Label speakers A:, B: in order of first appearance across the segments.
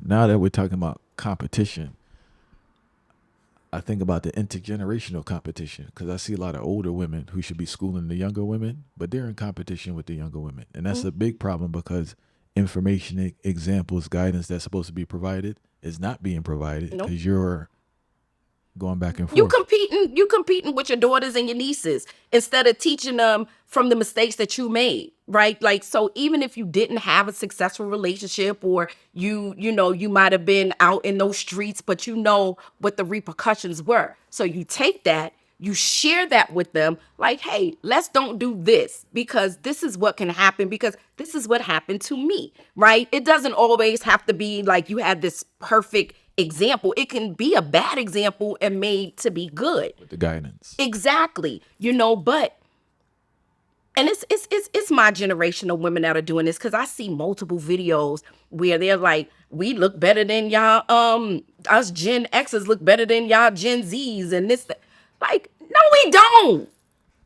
A: now that we're talking about competition, I think about the intergenerational competition because I see a lot of older women who should be schooling the younger women, but they're in competition with the younger women. And that's
B: Mm.
A: a big problem because information, examples, guidance that's supposed to be provided is not being provided
B: Nope.
A: because you're going back and
B: You
A: forth.
B: competing, you competing with your daughters and your nieces instead of teaching them from the mistakes that you made, right? Like, so even if you didn't have a successful relationship, or you know, you might have been out in those streets, but you know what the repercussions were. So you take that, you share that with them, like, hey, let's don't do this because this is what can happen, because this is what happened to me, right? It doesn't always have to be like you had this perfect example. It can be a bad example and made to be good.
A: With the guidance.
B: Exactly. You know, but and it's my generation of women that are doing this, because I see multiple videos where they're like, we look better than y'all, us Gen X's look better than y'all Gen Z's and this that. Like, no, we don't.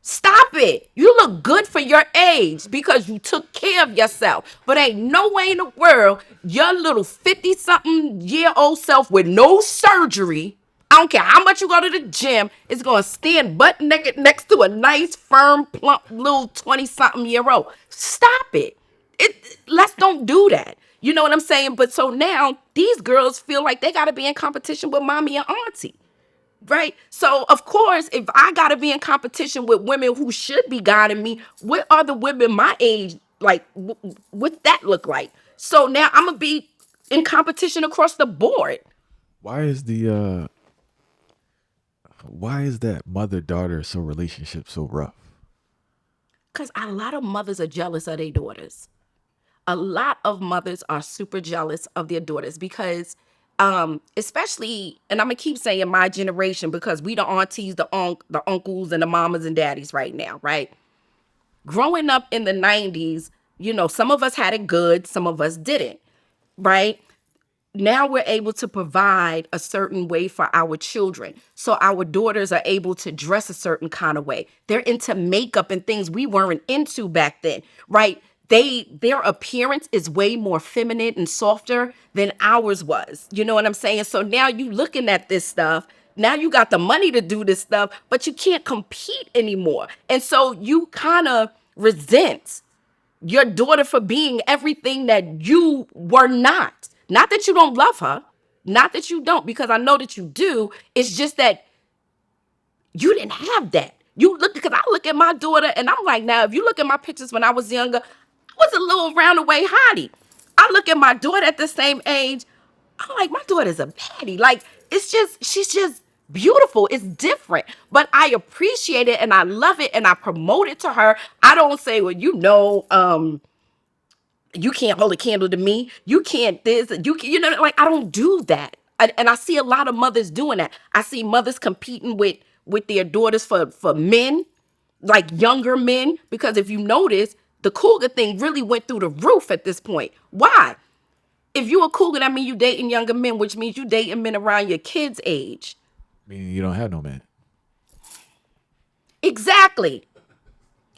B: Stop it. You look good for your age because you took care of yourself. But ain't no way in the world your little 50-something-year-old self with no surgery, I don't care how much you go to the gym, is going to stand butt naked next to a nice, firm, plump little 20-something-year-old. Stop it. Let's don't do that. You know what I'm saying? But so now these girls feel like they got to be in competition with mommy and auntie. Right. So, of course, if I got to be in competition with women who should be guiding me, what are the women my age like? What that look like? So now I'm going to be in competition across the board.
A: Why is why is that mother daughter so relationship so rough?
B: Because a lot of mothers are jealous of their daughters. A lot of mothers are super jealous of their daughters because, especially, and I'm gonna keep saying my generation, because we the aunties, the uncles, and the mamas and daddies right now, right? Growing up in the 90s, you know, some of us had it good, some of us didn't, right? Now we're able to provide a certain way for our children. So our daughters are able to dress a certain kind of way. They're into makeup and things we weren't into back then, right? Their appearance is way more feminine and softer than ours was. You know what I'm saying? So now you looking at this stuff. Now you got the money to do this stuff, but you can't compete anymore. And so you kind of resent your daughter for being everything that you were not. Not that you don't love her, not that you don't, because I know that you do. It's just that you didn't have that. You look, because I look at my daughter and I'm like, now, if you look at my pictures when I was younger, I was a little roundaway hottie. I look at my daughter at the same age, I'm like, my daughter's a baddie. Like, it's just, she's just beautiful. It's different. But I appreciate it and I love it and I promote it to her. I don't say, well, you can't hold a candle to me. You can't this. You know, like, I don't do that. And I see a lot of mothers doing that. I see mothers competing with their daughters for men, like younger men. Because if you notice, the cougar thing really went through the roof at this point. Why? If you a cougar, that means you dating younger men, which means you dating men around your kids' age.
A: Meaning you don't have no man.
B: Exactly.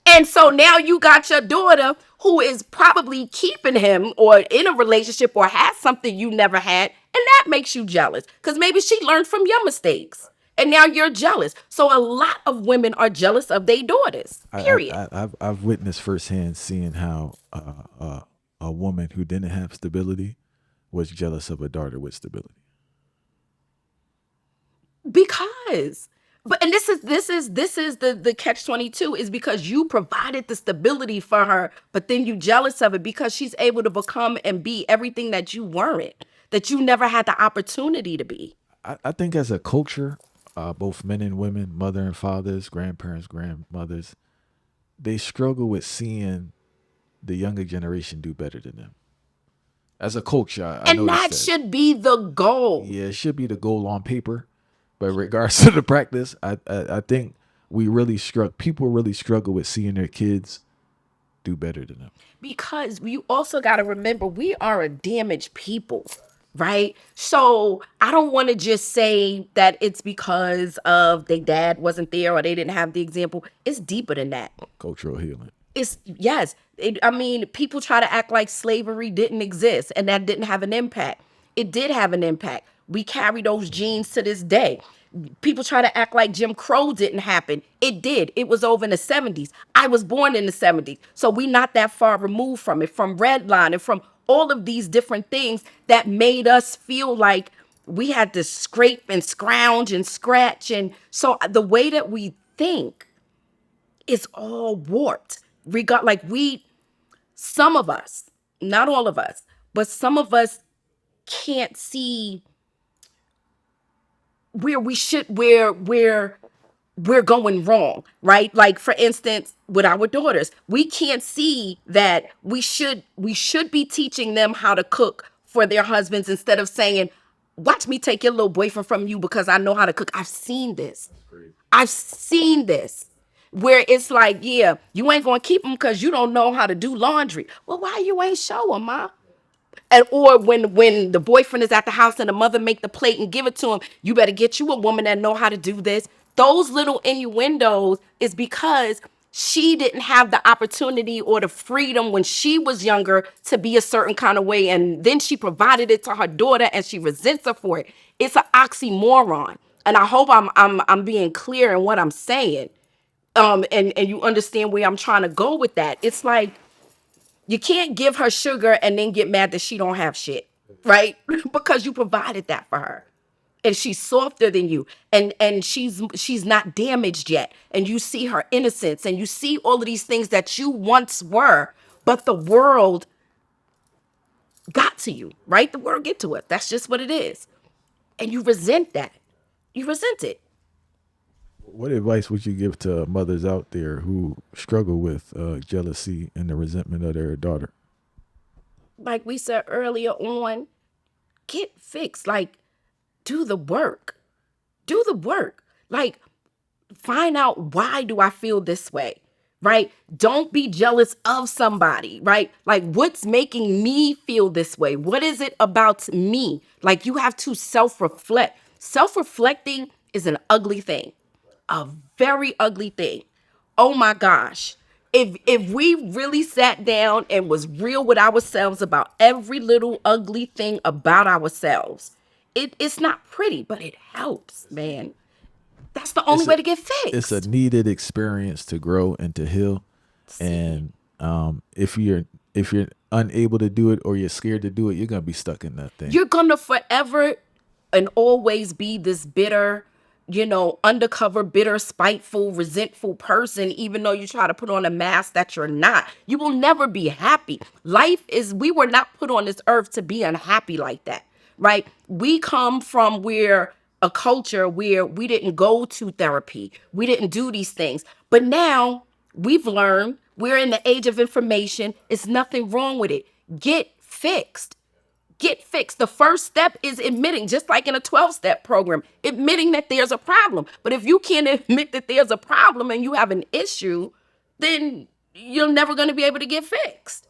B: And so now you got your daughter who is probably keeping him or in a relationship or has something you never had. And that makes you jealous because maybe she learned from your mistakes. And now you're jealous. So a lot of women are jealous of their daughters, period.
A: I've witnessed firsthand seeing how a woman who didn't have stability was jealous of a daughter with stability.
B: Because but and this is the catch 22, is because you provided the stability for her, but then you jealous of it because she's able to become and be everything that you weren't, that you never had the opportunity to be.
A: I think as a culture, both men and women, mother and fathers, grandparents, grandmothers, they struggle with seeing the younger generation do better than them. As a culture, I
B: And
A: noticed
B: that
A: that.
B: should be the goal.
A: Yeah, it should be the goal on paper, but in regards to the practice, I think we really struggle. People really struggle with seeing their kids do better than them.
B: Because you also got to remember, we are a damaged people, right? So I don't want to just say that it's because of their dad wasn't there or they didn't have the example. It's deeper than that.
A: Cultural healing.
B: It's yes. I mean, people try to act like slavery didn't exist and that didn't have an impact. It did have an impact. We carry those genes to this day. People try to act like Jim Crow didn't happen. It did. It was over in the 70s. I was born in the 70s. So we not that far removed from it, from Redline and from all of these different things that made us feel like we had to scrape and scrounge and scratch. And so the way that we think is all warped. Some of us, not all of us, but some of us can't see where we're going wrong, right? Like for instance, with our daughters, we can't see that we should be teaching them how to cook for their husbands instead of saying, "Watch me take your little boyfriend from you because I know how to cook." I've seen this. I've seen this. Where it's like, yeah, you ain't gonna keep him because you don't know how to do laundry. Well, why you ain't show him, ma? And or when the boyfriend is at the house and the mother make the plate and give it to him, you better get you a woman that know how to do this. Those little innuendos is because she didn't have the opportunity or the freedom when she was younger to be a certain kind of way, and then she provided it to her daughter and she resents her for it. It's an oxymoron, and I hope I'm being clear in what I'm saying. And you understand where I'm trying to go with that. It's like you can't give her sugar and then get mad that she don't have shit, right? Because you provided that for her. And she's softer than you. And she's not damaged yet. And you see her innocence and you see all of these things that you once were, but the world got to you, right? The world get to it. That's just what it is. And you resent that. You resent it.
A: What advice would you give to mothers out there who struggle with jealousy and the resentment of their daughter?
B: Like we said earlier on, get fixed. Like, do the work. Do the work. Like, find out, why do I feel this way? Right? Don't be jealous of somebody, right? Like, what's making me feel this way? What is it about me? Like, you have to self-reflect. Self-reflecting is an ugly thing, a very ugly thing. Oh my gosh. If we really sat down and was real with ourselves about every little ugly thing about ourselves, it's not pretty, but it helps, man. That's the only
A: It's a,
B: way to get
A: it's a
B: fixed.
A: needed experience to grow and to heal.
B: See,
A: And if you're unable to do it or you're scared to do it, you're gonna be stuck in that thing.
B: you're gonna forever and always be this bitter, undercover, bitter, spiteful, resentful person, even though you try to put on a mask that you're not. You will never be happy. We were not put on this earth to be unhappy like that, right? We come from a culture where we didn't go to therapy, we didn't do these things. But now we've learned, we're in the age of information. It's nothing wrong with it. Get fixed. Get fixed. The first step is admitting, just like in a 12-step program, admitting that there's a problem. But if you can't admit that there's a problem and you have an issue, then you're never going to be able to get fixed.